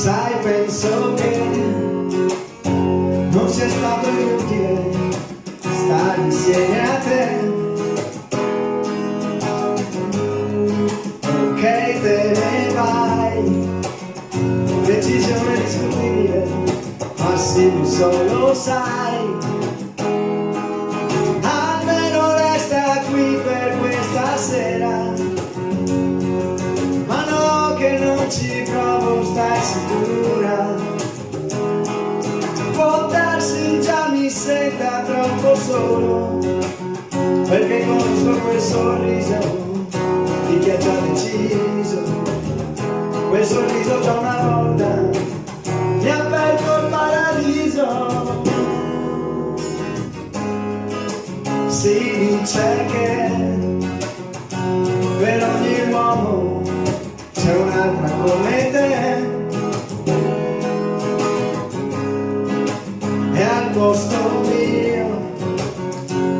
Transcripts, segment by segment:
Sai, penso che non sia stato inutile stare insieme a te. Ok, te ne vai, decisione discutibile, ma sì, lo sai. Almeno resta qui per questa sera, ma no che non ci provo, stai sicura? Può darsi già mi senta troppo solo, perché conosco quel sorriso di chi ha già deciso. Quel sorriso già una volta mi ha aperto il paradiso. Si dice che per ogni uomo c'è un'altra come te, e al posto mio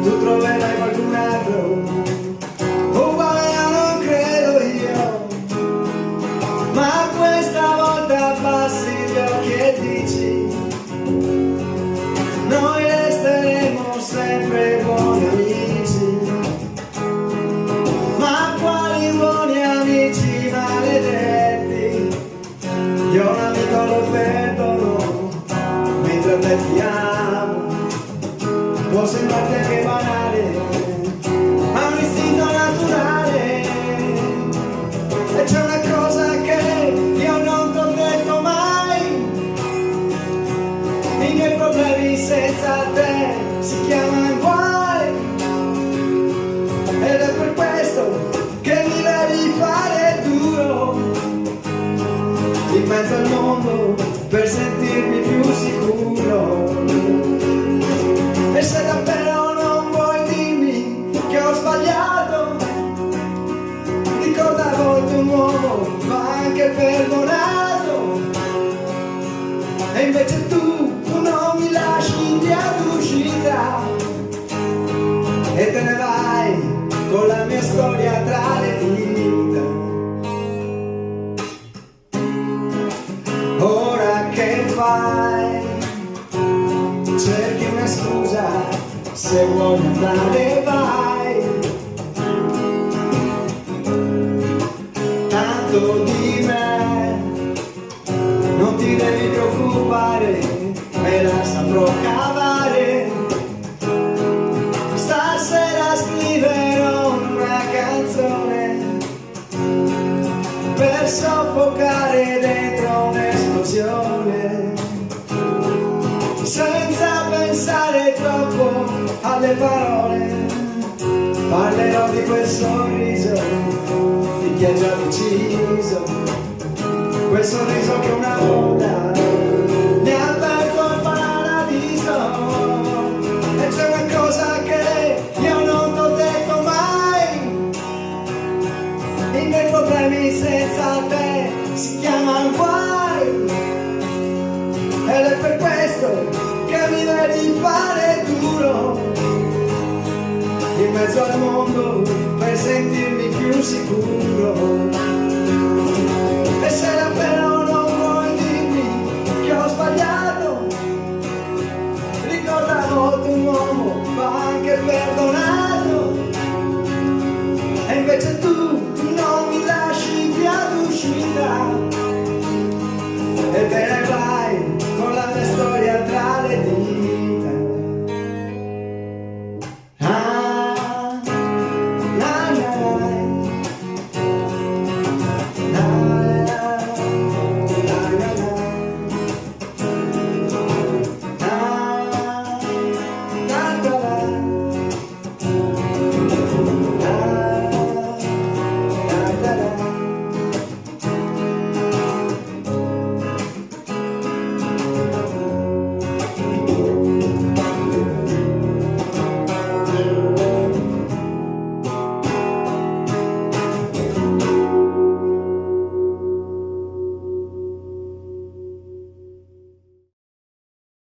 tu troverai qualcun altro uguale, non credo io. Ma questa volta abbassi gli occhi e dici: noi resteremo sempre buoni amici. Ma quali buoni amici maledetti? Io un amico lo perdono mentre a te ti amo. Può sembrarti anche banale, ma è un istinto naturale. E c'è una cosa che io non t'ho detto mai: i miei problemi senza te si chiamano guai. Ed è per questo che mi devi fare duro in mezzo al mondo per sentirmi più sicuro. E se davvero non vuoi dirmi che ho sbagliato, ricorda, a volte un uomo va anche perdonato. E invece tu non mi lasci via d'uscita e te ne vai con la mia storia tra le dita. Ora che fai? Cerchi una scusa, se vuoi andare vai. Tanto di me non ti devi preoccupare, me la saprò cavare. Stasera scriverò una canzone per soffocare dentro un'esplosione, senza pensare troppo alle parole. Parlerò di quel sorriso di chi ha già deciso, quel sorriso che una volta mi ha aperto il paradiso. E c'è una cosa che io non t'ho detto mai: i miei problemi senza te si chiamano guai. Ed è per questo che mi devi fare duro in mezzo al mondo per sentirmi più sicuro. E se davvero non vuoi dirmi che ho sbagliato, ricorda, a volte un uomo va anche perdonato. E invece tu non mi lasci via d'uscita